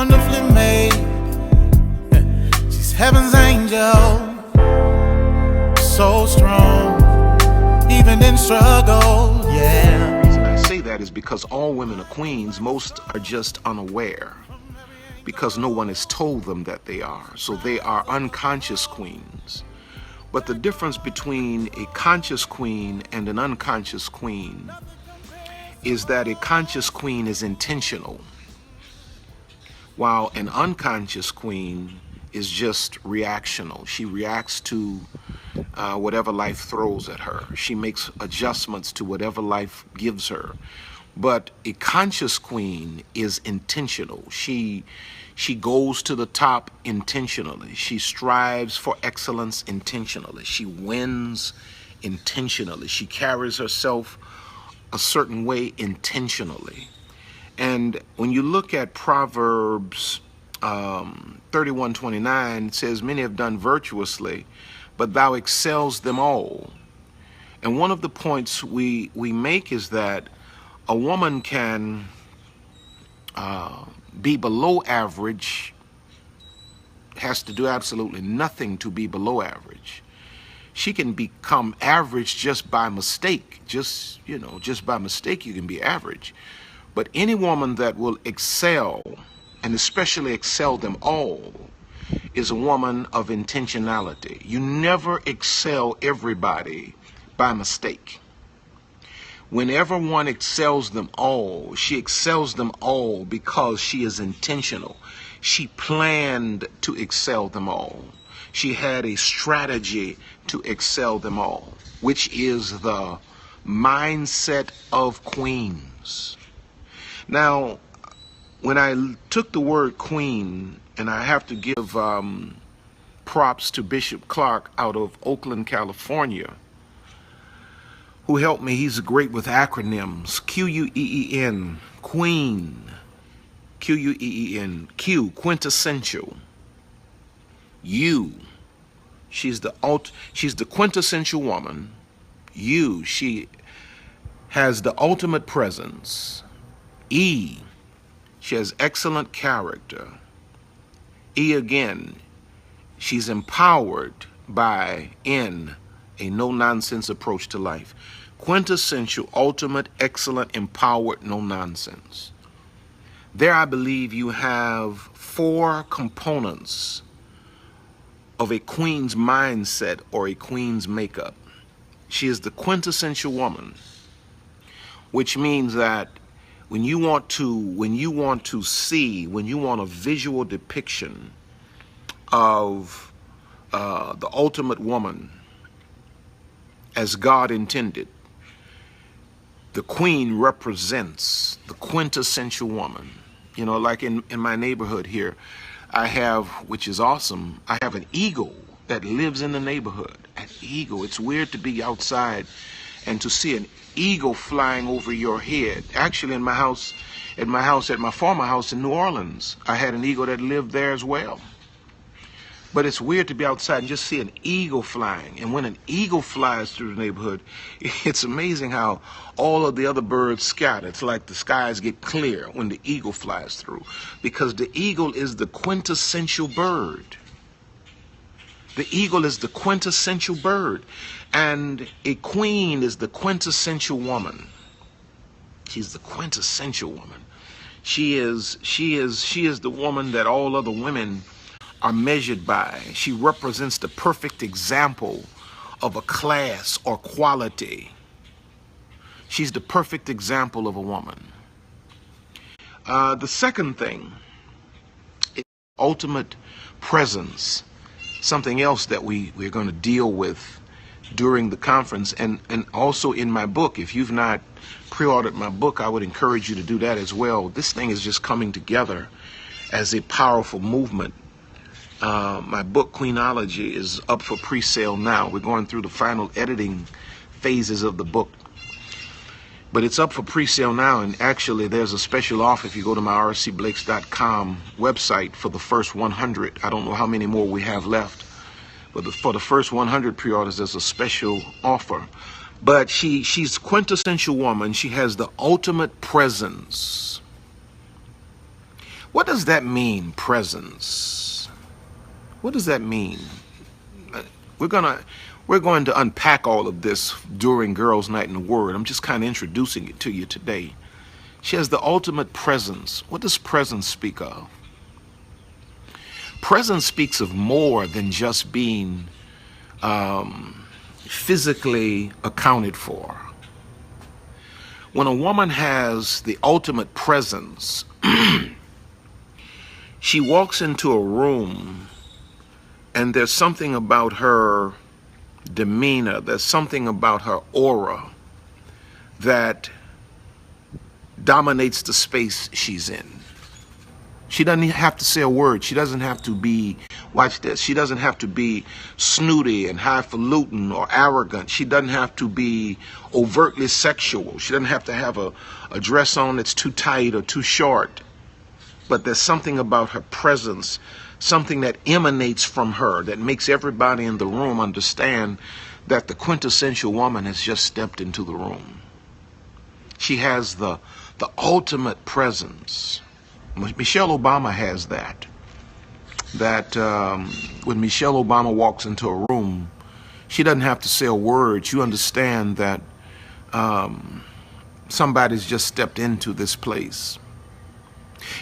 wonderfully made. She's heaven's angel, so strong, even in struggle, yeah. The reason I say that is because all women are queens. Most are just unaware because no one has told them that they are. So they are unconscious queens. But the difference between a conscious queen and an unconscious queen is that a conscious queen is intentional, while an unconscious queen is just reactional. She reacts to whatever life throws at her. She makes adjustments to whatever life gives her. But a conscious queen is intentional. She goes to the top intentionally. She strives for excellence intentionally. She wins intentionally. She carries herself a certain way intentionally. And when you look at Proverbs 31:29, it says, many have done virtuously, but thou excels them all. And one of the points we make is that a woman can be below average, has to do absolutely nothing to be below average. She can become average just by mistake. Just by mistake you can be average. But any woman that will excel, and especially excel them all, is a woman of intentionality. You never excel everybody by mistake. Whenever one excels them all, she excels them all because she is intentional. She planned to excel them all. She had a strategy to excel them all, which is the mindset of queens. Now, when I took the word queen, and I have to give props to Bishop Clark out of Oakland, California, who helped me. He's great with acronyms. Queen, queen. Queen, Q, quintessential. U, she's the quintessential woman. U, she has the ultimate presence. E, she has excellent character. E again, she's empowered by N, a no-nonsense approach to life. Quintessential, ultimate, excellent, empowered, no-nonsense. There I believe you have 4 components of a queen's mindset or a queen's makeup. She is the quintessential woman, which means that when you want a visual depiction of the ultimate woman as God intended, the queen represents the quintessential woman. You know, like in my neighborhood here, I have, which is awesome, I have an eagle that lives in the neighborhood. An eagle. It's weird to be outside and to see an eagle flying over your head. Actually, in my house, at my former house in New Orleans, I had an eagle that lived there as well. But it's weird to be outside and just see an eagle flying. And when an eagle flies through the neighborhood, it's amazing how all of the other birds scatter. It's like the skies get clear when the eagle flies through, because the eagle is the quintessential bird. The eagle is the quintessential bird. And a queen is the quintessential woman. She's the quintessential woman. She is the woman that all other women are measured by. She represents the perfect example of a class or quality. She's the perfect example of a woman. The second thing is ultimate presence, something else that we're going to deal with during the conference, and also in my book. If you've not pre-ordered my book, I would encourage you to do that as well. This thing is just coming together as a powerful movement. My book, Queenology, is up for pre-sale now. We're going through the final editing phases of the book. But it's up for pre-sale now, and actually there's a special offer if you go to my rcblakes.com website for the first 100. I don't know how many more we have left, but for the first 100 pre-orders, there's a special offer. But she's quintessential woman. She has the ultimate presence. What does that mean, presence? What does that mean? We're going to unpack all of this during Girls' Night in the Word. I'm just kind of introducing it to you today. She has the ultimate presence. What does presence speak of? Presence speaks of more than just being physically accounted for. When a woman has the ultimate presence, she walks into a room and there's something about her demeanor, there's something about her aura that dominates the space she's in. She doesn't have to say a word. She doesn't have to be, watch this, she doesn't have to be snooty and highfalutin or arrogant. She doesn't have to be overtly sexual. She doesn't have to have a dress on that's too tight or too short. But there's something about her presence, something that emanates from her that makes everybody in the room understand that the quintessential woman has just stepped into the room. She has the ultimate presence. Michelle Obama has that. When Michelle Obama walks into a room, she doesn't have to say a word. You understand that somebody's just stepped into this place.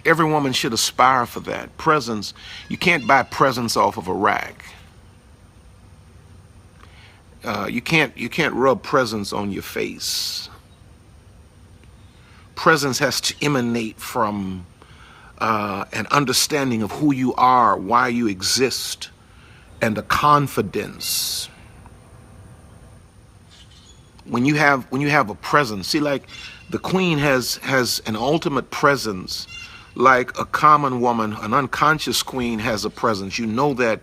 Every woman should aspire for that. Presence, you can't buy presence off of a rack. You can't rub presence on your face. Presence has to emanate from an understanding of who you are, why you exist, and a confidence. When you have a presence, see, like the Queen has an ultimate presence, like a common woman, an unconscious queen has a presence. You know that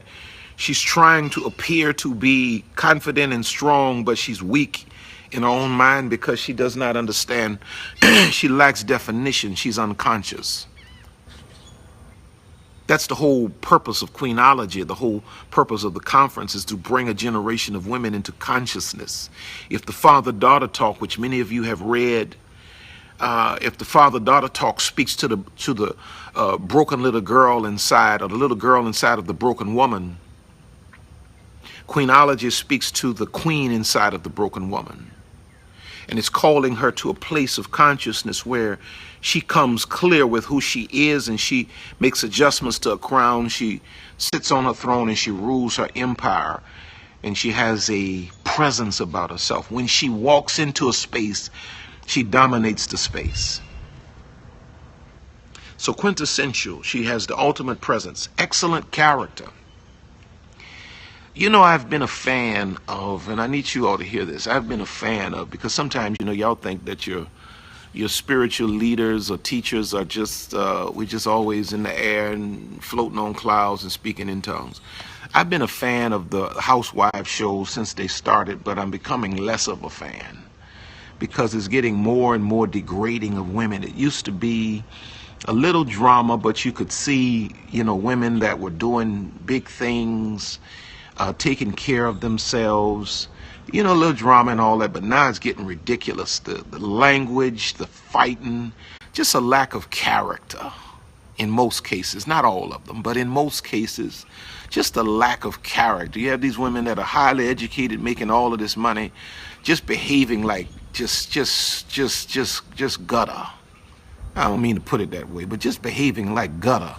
she's trying to appear to be confident and strong, but she's weak in her own mind because she does not understand. She lacks definition. She's unconscious. That's the whole purpose of Queenology. The whole purpose of the conference is to bring a generation of women into consciousness. If the father-daughter talk, which many of you have read, if the father-daughter talk speaks to the broken little girl inside, or the little girl inside of the broken woman, Queenology speaks to the queen inside of the broken woman. And it's calling her to a place of consciousness where she comes clear with who she is, and she makes adjustments to a crown. She sits on her throne and she rules her empire, and she has a presence about herself. When she walks into a space, she dominates the space. So quintessential, she has the ultimate presence, excellent character. You know, I've been a fan of, and I need you all to hear this, I've been a fan of, because sometimes, you know, y'all think that your spiritual leaders or teachers are just, we're just always in the air and floating on clouds and speaking in tongues. I've been a fan of the housewife shows since they started, but I'm becoming less of a fan because it's getting more and more degrading of women. It used to be a little drama, but you could see, you know, women that were doing big things, taking care of themselves, you know, a little drama and all that, but now it's getting ridiculous. The language, the fighting, just a lack of character in most cases, not all of them, but in most cases, just a lack of character. You have these women that are highly educated, making all of this money, just behaving like just gutter. I don't mean to put it that way, but just behaving like gutter.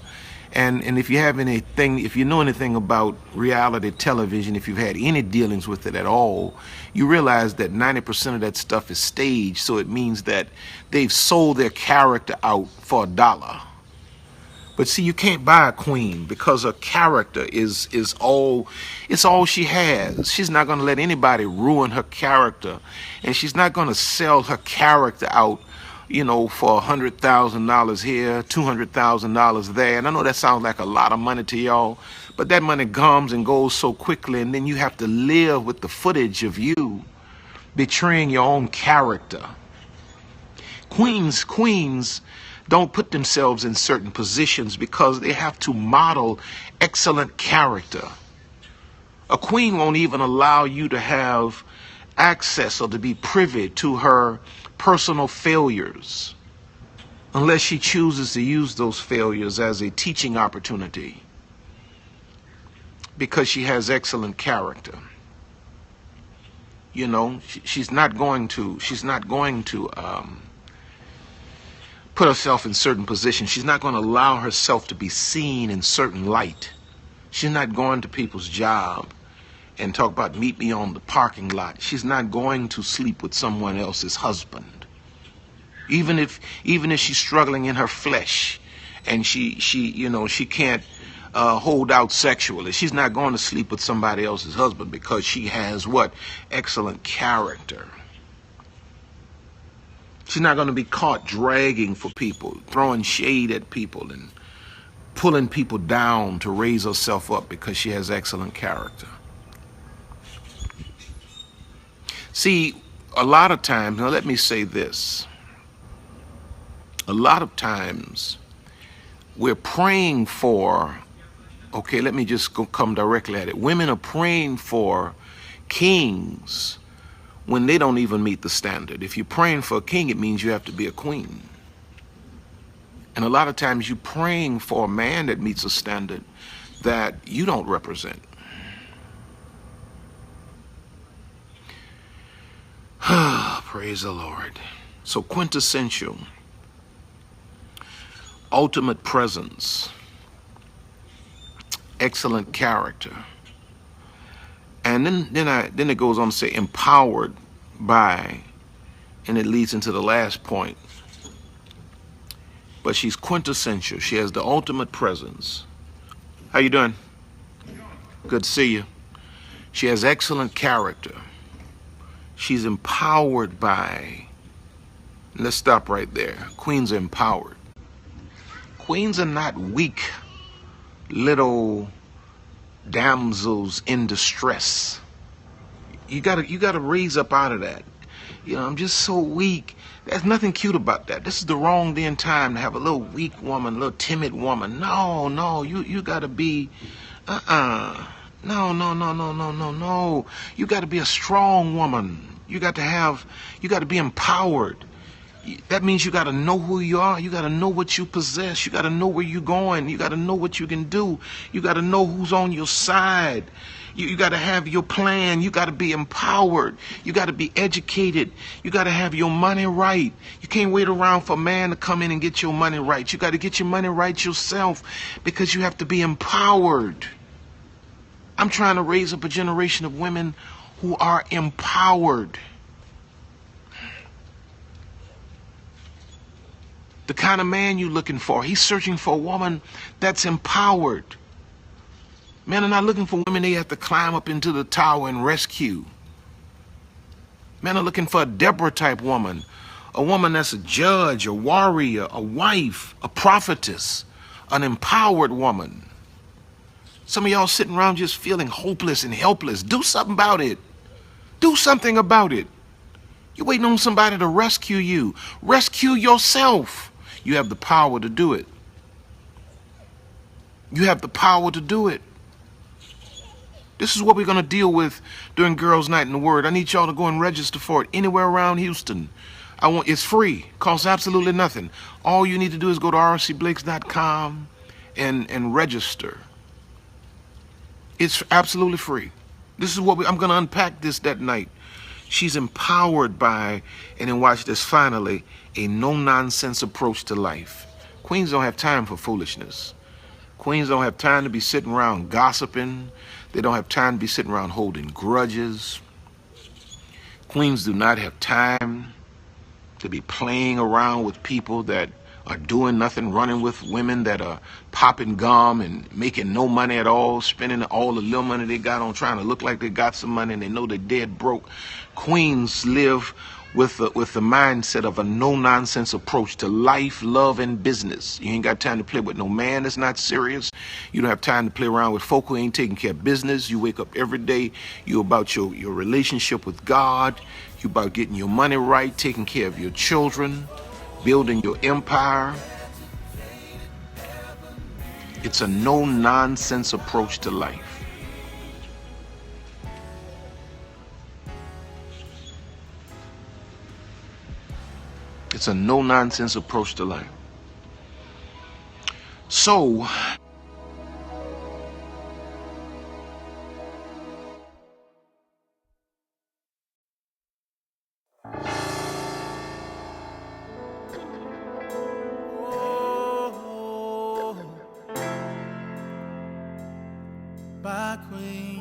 And if you have anything, if you know anything about reality television, if you've had any dealings with it at all, you realize that 90% of that stuff is staged. So it means that they've sold their character out for $1. But see, you can't buy a queen because her character is all she has. She's not going to let anybody ruin her character, and she's not going to sell her character out, you know, for $100,000 here, $200,000 there. And I know that sounds like a lot of money to y'all, but that money comes and goes so quickly, and then you have to live with the footage of you betraying your own character. Queens don't put themselves in certain positions because they have to model excellent character. A queen won't even allow you to have access or to be privy to her personal failures unless she chooses to use those failures as a teaching opportunity, because she has excellent character. You know, she's not going to put herself in certain positions. She's not going to allow herself to be seen in certain light. She's not going to people's job and talk about meet me on the parking lot. She's not going to sleep with someone else's husband. Even if she's struggling in her flesh and she can't hold out sexually, she's not going to sleep with somebody else's husband, because she has what? Excellent character. She's not going to be caught dragging for people, throwing shade at people and pulling people down to raise herself up, because she has excellent character. See, a lot of times, now let me say this, a lot of times we're praying for, okay, let me just come directly at it. Women are praying for kings when they don't even meet the standard. If you're praying for a king, it means you have to be a queen. And a lot of times you're praying for a man that meets a standard that you don't represent. Praise the Lord. So quintessential, ultimate presence, excellent character. And then it goes on to say empowered by, and it leads into the last point. But she's quintessential. She has the ultimate presence. How you doing? Good to see you. She has excellent character. She's empowered by, let's stop right there. Queens are empowered. Queens are not weak little damsels in distress. You gotta raise up out of that. You know, I'm just so weak. There's nothing cute about that. This is the wrong day and time to have a little weak woman, a little timid woman. No, you gotta be, no. You gotta be a strong woman. You gotta be empowered. That means you gotta know who you are. You gotta know what you possess. You gotta know where you're going. You gotta know what you can do. You gotta know who's on your side. You got to have your plan. You got to be empowered. You got to be educated. You got to have your money right. You can't wait around for a man to come in and get your money right. You got to get your money right yourself, because you have to be empowered. I'm trying to raise up a generation of women who are empowered. The kind of man you're looking for, he's searching for a woman that's empowered. Men are not looking for women they have to climb up into the tower and rescue. Men are looking for a Deborah type woman, a woman that's a judge, a warrior, a wife, a prophetess, an empowered woman. Some of y'all sitting around just feeling hopeless and helpless. Do something about it. Do something about it. You're waiting on somebody to rescue you. Rescue yourself. You have the power to do it. You have the power to do it. This is what we're going to deal with during Girls' Night in the Word. I need y'all to go and register for it anywhere around Houston. It's free. Costs absolutely nothing. All you need to do is go to rcblakes.com and register. It's absolutely free. This is what I'm going to unpack this that night. She's empowered by, and then watch this, finally, a no-nonsense approach to life. Queens don't have time for foolishness. Queens don't have time to be sitting around gossiping. They don't have time to be sitting around holding grudges. Queens do not have time to be playing around with people that are doing nothing, running with women that are popping gum and making no money at all, spending all the little money they got on trying to look like they got some money, and they know they're dead broke. Queens live with the mindset of a no-nonsense approach to life, love, and business. You ain't got time to play with no man that's not serious. You don't have time to play around with folk who ain't taking care of business. You wake up every day, you about your relationship with God. You about getting your money right, taking care of your children, building your empire. It's a no-nonsense approach to life. It's a no-nonsense approach to life. So, Oh, my queen.